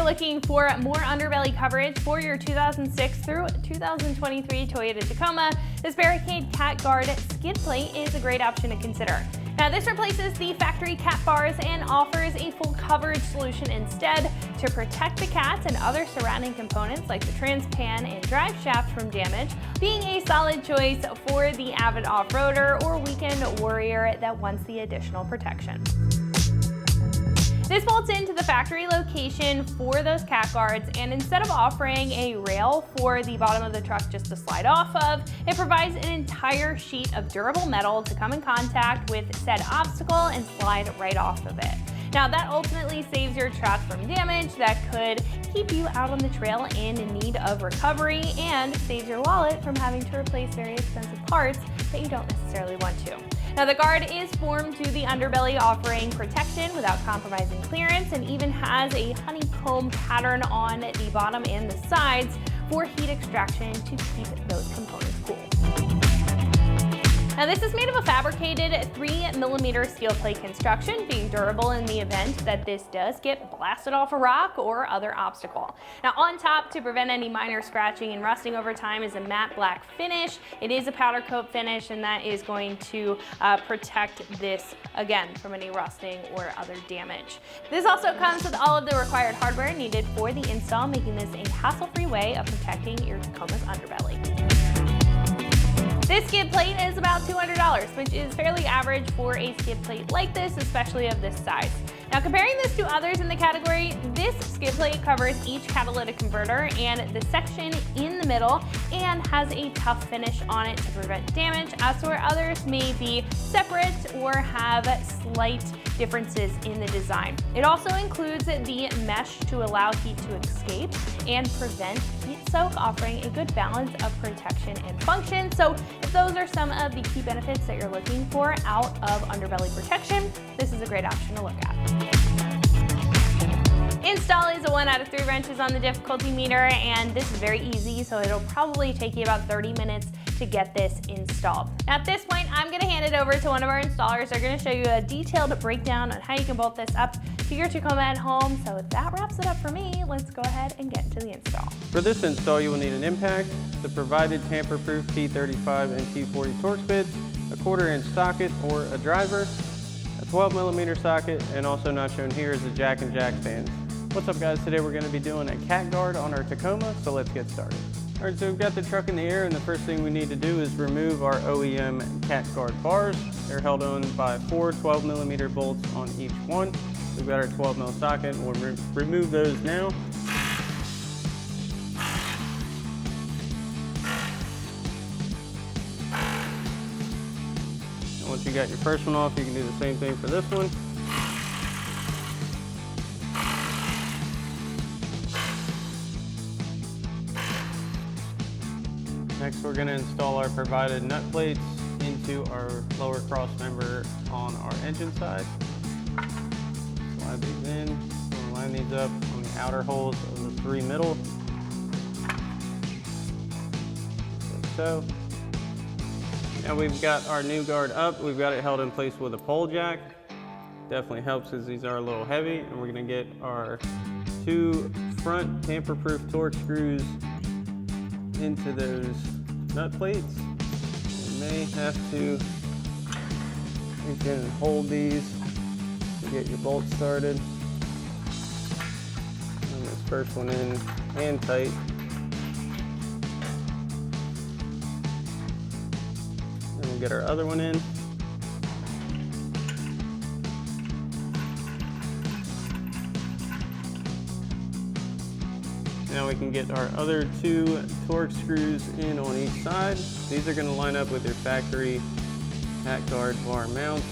looking for more underbelly coverage for your 2006 through 2023 Toyota Tacoma, this Barricade Cat Guard skid plate is a great option to consider. Now, this replaces the factory cat bars and offers a full coverage solution instead to protect the cats and other surrounding components like the trans pan and drive shaft from damage, being a solid choice for the avid off-roader or weekend warrior that wants the additional protection. This bolts into the factory location for those cat guards, and instead of offering a rail for the bottom of the truck just to slide off of, it provides an entire sheet of durable metal to come in contact with said obstacle and slide right off of it. Now, that ultimately saves your truck from damage that could keep you out on the trail and in need of recovery, and saves your wallet from having to replace very expensive parts that you don't necessarily want to. Now, the guard is formed to the underbelly, offering protection without compromising clearance, and even has a honeycomb pattern on the bottom and the sides for heat extraction to keep those components cool. Now, this is made of a fabricated 3mm steel plate construction, being durable in the event that this does get blasted off a rock or other obstacle. Now, on top, to prevent any minor scratching and rusting over time, is a matte black finish. It is a powder coat finish, and that is going to protect this, again, from any rusting or other damage. This also comes with all of the required hardware needed for the install, making this a hassle-free way of protecting your Tacoma's underbelly. This skid plate is about $200, which is fairly average for a skid plate like this, especially of this size. Now, comparing this to others in the category, this skid plate covers each catalytic converter and the section in the middle, and has a tough finish on it to prevent damage, as to where others may be separate or have slight differences in the design. It also includes the mesh to allow heat to escape and prevent heat soak, offering a good balance of protection and function. So if those are some of the key benefits that you're looking for out of underbelly protection, this is a great option to look at. Install is a 1 out of 3 wrenches on the difficulty meter, and this is very easy, so it'll probably take you about 30 minutes to get this installed. Now, at this point, I'm going to hand it over to one of our installers. They're going to show you a detailed breakdown on how you can bolt this up to your Tacoma at home. So that wraps it up for me. Let's go ahead and get into the install. For this install, you will need an impact, the provided tamper-proof T35 and T40 Torx bits, a 1/4-inch socket or a driver, a 12mm socket, and also not shown here is the jack and jack stands. What's up, guys? Today we're going to be doing a cat guard on our Tacoma, so let's get started. All right, so we've got the truck in the air, and the first thing we need to do is remove our OEM cat guard bars. They're held on by 4 12mm bolts on each one. We've got our 12mm socket, and we'll remove those now. And once you got your first one off, you can do the same thing for this one. Next, we're going to install our provided nut plates into our lower cross member on our engine side. Slide these in, we'll line these up on the outer holes of the 3 middle, like so. Now we've got our new guard up. We've got it held in place with a pole jack. Definitely helps because these are a little heavy, and we're going to get our 2 front tamper-proof Torx screws into those nut plates. You may have to, you can hold these to get your bolt started. And this first one in and tight. Then we'll get our other one in. Now we can get our other 2 Torx screws in on each side. These are going to line up with your factory cat guard bar mounts.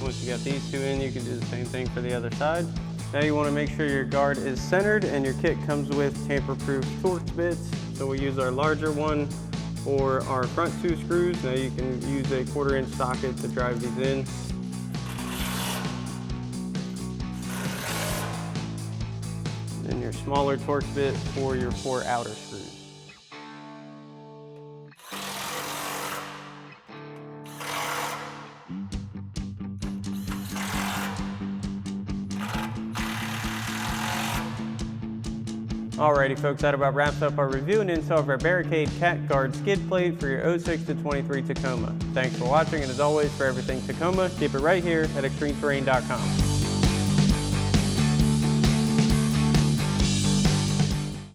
Once you got these 2 in, you can do the same thing for the other side. Now you want to make sure your guard is centered, and your kit comes with tamper-proof Torx bits. So we use our larger one for our front 2 screws. Now you can use a 1/4-inch socket to drive these in. And your smaller Torx bit for your 4 outer screws. Alrighty folks, that about wraps up our review and install of our Barricade Cat Guard skid plate for your 06 to 23 Tacoma. Thanks for watching, and as always, for everything Tacoma, keep it right here at ExtremeTerrain.com.